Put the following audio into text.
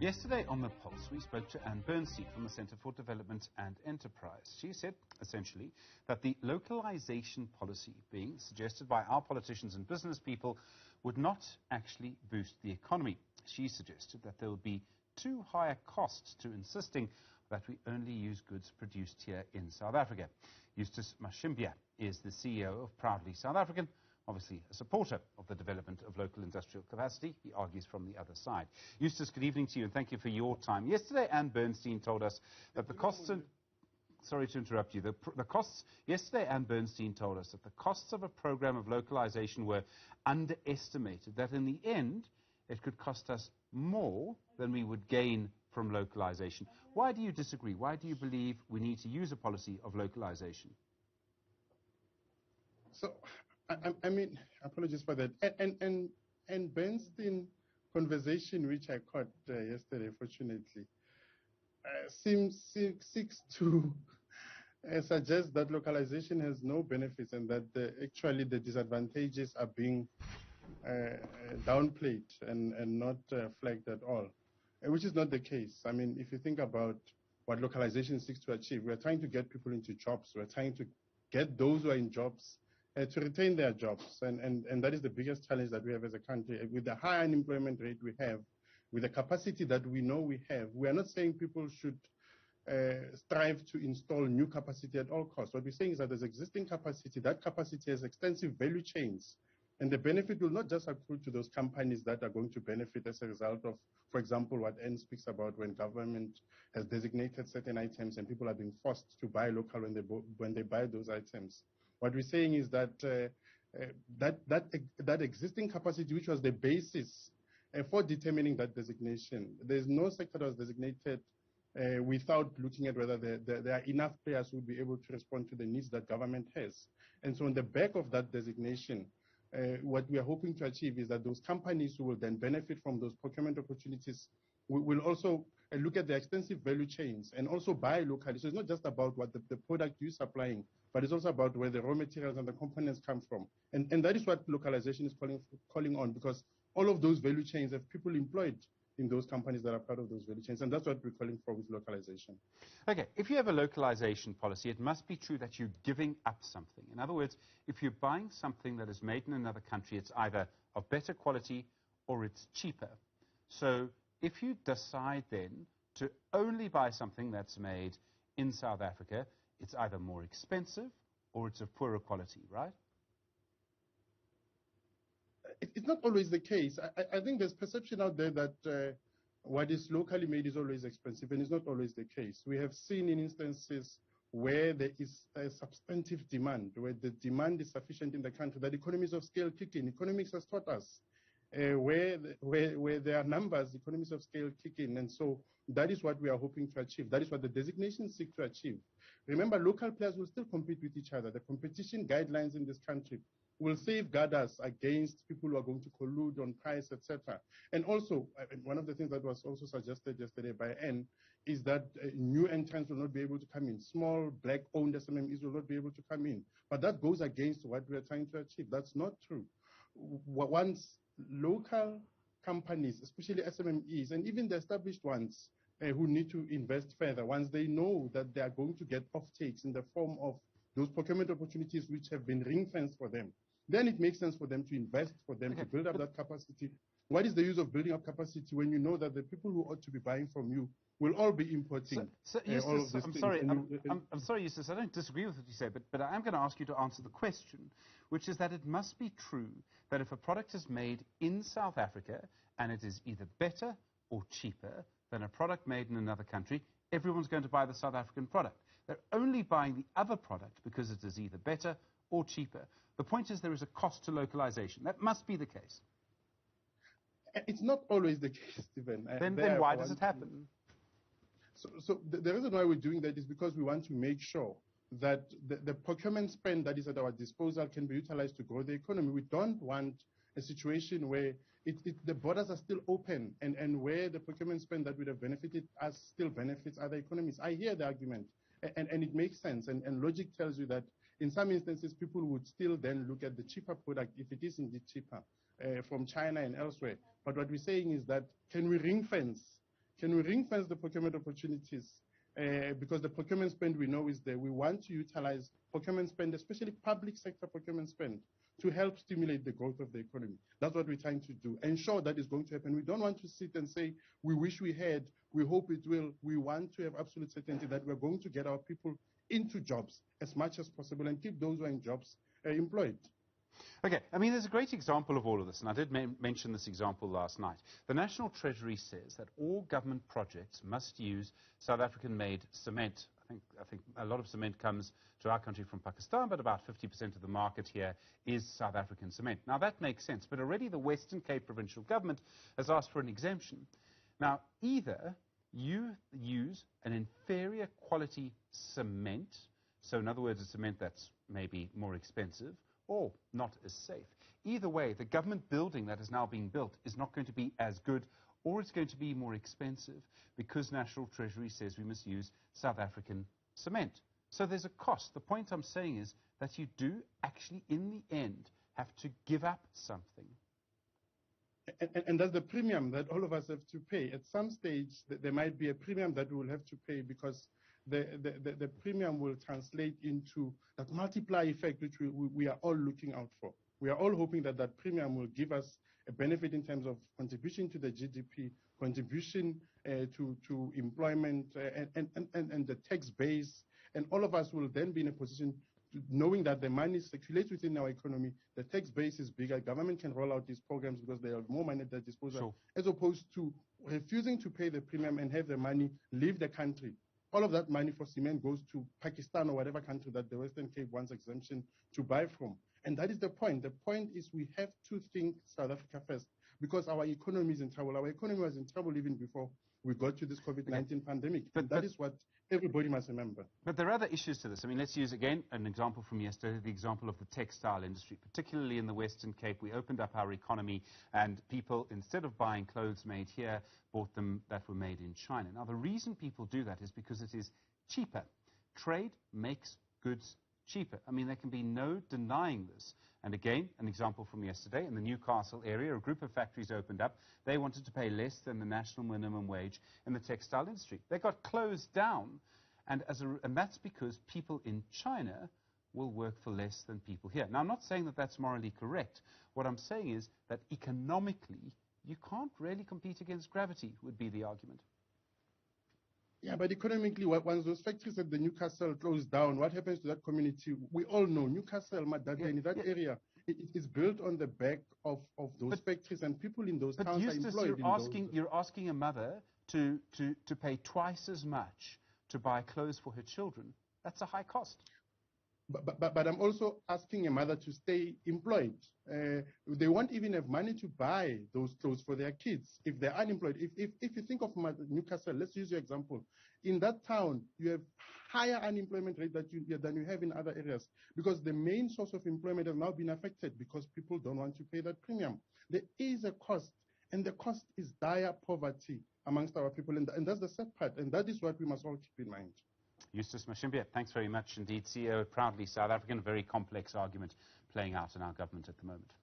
Yesterday on The Pulse, we spoke to Bernstein from the Centre for Development and Enterprise. She said, essentially, that the localization policy being suggested by our politicians and business people would not actually boost the economy. She suggested that there would be too high a cost to insisting that we only use goods produced here in South Africa. Eustace Mashimbye is the CEO of Proudly South African, obviously a supporter of the development of local industrial capacity. He argues from the other side. Eustace, good evening to you, and thank you for your time. Yesterday, Bernstein told us that the costs... Sorry to interrupt you. The costs... Yesterday, Bernstein told us that the costs of a program of localization were underestimated, that in the end, it could cost us more than we would gain from localization. Why do you disagree? Why do you believe we need to use a policy of localization? So, I mean, apologies for that. And Bernstein conversation, which I caught yesterday, fortunately, seeks to suggest that localization has no benefits and that actually the disadvantages are being downplayed and not flagged at all, which is not the case. I mean, if you think about what localization seeks to achieve, we're trying to get people into jobs. We're trying to get those who are in jobs to retain their jobs. And that is the biggest challenge that we have as a country. With the high unemployment rate we have, with the capacity that we know we have, we are not saying people should strive to install new capacity at all costs. What we're saying is that there's existing capacity. That capacity has extensive value chains. And the benefit will not just accrue to those companies that are going to benefit as a result of, for example, what Anne speaks about when government has designated certain items and people are being forced to buy local when they buy those items. What we're saying is that that existing capacity, which was the basis for determining that designation, there's no sector that was designated without looking at whether there are enough players who will be able to respond to the needs that government has. And so on the back of that designation, what we are hoping to achieve is that those companies who will then benefit from those procurement opportunities will also look at the extensive value chains and also buy locally. So it's not just about what the product you're supplying, but it's also about where the raw materials and the components come from. And that is what localization is calling on, because all of those value chains have people employed in those companies that are part of those value chains. And that's what we're calling for with localization. Okay, if you have a localization policy, it must be true that you're giving up something. In other words, if you're buying something that is made in another country, it's either of better quality or it's cheaper. So if you decide then to only buy something that's made in South Africa, it's either more expensive or it's of poorer quality, right? It's not always the case. I think there's perception out there that what is locally made is always expensive, and it's not always the case. We have seen in instances where there is a substantive demand, where the demand is sufficient in the country, that economies of scale kick in. Economics has taught us where there are numbers, economies of scale kick in. And so that is what we are hoping to achieve. That is what the designations seek to achieve. Remember, local players will still compete with each other. The competition guidelines in this country will safeguard us against people who are going to collude on price, etc. And also, one of the things that was also suggested yesterday by Anne is that new entrants will not be able to come in. Small, black-owned SMMEs will not be able to come in. But that goes against what we are trying to achieve. That's not true. Once local companies, especially SMMEs, and even the established ones who need to invest further, once they know that they are going to get off-takes in the form of those procurement opportunities which have been ring-fenced for them, then it makes sense for them to invest, for them to build up that capacity. What is the use of building up capacity when you know that the people who ought to be buying from you will all be importing Eustace, all of these things? I'm sorry, Eustace, I don't disagree with what you say, but I am going to ask you to answer the question, which is that it must be true that if a product is made in South Africa and it is either better or cheaper than a product made in another country, everyone's going to buy the South African product. They're only buying the other product because it is either better or cheaper. The point is there is a cost to localization. That must be the case. It's not always the case, Stephen. Then why does it happen? So the reason why we're doing that is because we want to make sure that the procurement spend that is at our disposal can be utilized to grow the economy. We don't want a situation where the borders are still open and where the procurement spend that would have benefited us still benefits other economies. I hear the argument, and it makes sense. And logic tells you that in some instances, people would still then look at the cheaper product, if it is indeed cheaper, from China and elsewhere. But what we're saying is that can we ring fence Can we ring-fence the procurement opportunities? Because the procurement spend we know is there. We want to utilize procurement spend, especially public sector procurement spend, to help stimulate the growth of the economy. That's what we're trying to do. Ensure that is going to happen. We don't want to sit and say, we wish we had, we hope it will. We want to have absolute certainty that we're going to get our people into jobs as much as possible and keep those who are in jobs employed. Okay, I mean, there's a great example of all of this, and I did mention this example last night. The National Treasury says that all government projects must use South African-made cement. I think a lot of cement comes to our country from Pakistan, but about 50% of the market here is South African cement. Now, that makes sense, but already the Western Cape provincial government has asked for an exemption. Now, either you use an inferior quality cement, so in other words, a cement that's maybe more expensive, or not as safe. Either way, the government building that is now being built is not going to be as good, or it's going to be more expensive, because National Treasury says we must use South African cement. So there's a cost. The point I'm saying is that you do actually, in the end, have to give up something. And that's the premium that all of us have to pay. At some stage, there might be a premium that we will have to pay, because the premium will translate into that multiplier effect which we are all looking out for. We are all hoping that that premium will give us a benefit in terms of contribution to the GDP, contribution to employment and the tax base. And all of us will then be in a position knowing that the money circulates within our economy, the tax base is bigger, government can roll out these programs because they have more money at their disposal, sure, as opposed to refusing to pay the premium and have the money leave the country. All of that money for cement goes to Pakistan or whatever country that the Western Cape wants exemption to buy from. And that is the point. The point is we have to think South Africa first, because our economy is in trouble. Our economy was in trouble even before we got to this COVID-19 pandemic. But that is what everybody must remember. But there are other issues to this. I mean, let's use, again, an example from yesterday, the example of the textile industry. Particularly in the Western Cape, we opened up our economy, and people, instead of buying clothes made here, bought them that were made in China. Now, the reason people do that is because it is cheaper. Trade makes goods cheaper. I mean, there can be no denying this. And again, an example from yesterday, in the Newcastle area, a group of factories opened up. They wanted to pay less than the national minimum wage in the textile industry. They got closed down, and that's because people in China will work for less than people here. Now, I'm not saying that that's morally correct. What I'm saying is that economically, you can't really compete against gravity, would be the argument. Yeah, but economically, once those factories at the Newcastle close down, what happens to that community? We all know Newcastle, Madadeni, that area, it is built on the back of those factories, and people in those towns Eustace, are employed you're asking a mother to pay twice as much to buy clothes for her children. That's a high cost. But I'm also asking a mother to stay employed. They won't even have money to buy those clothes for their kids if they're unemployed. If you think of Newcastle, let's use your example. In that town, you have higher unemployment rate than you have in other areas, because the main source of employment has now been affected because people don't want to pay that premium. There is a cost, and the cost is dire poverty amongst our people, and that's the sad part, and that is what we must all keep in mind. Eustace Mashimbye, thanks very much indeed. CEO, proudly South African, a very complex argument playing out in our government at the moment.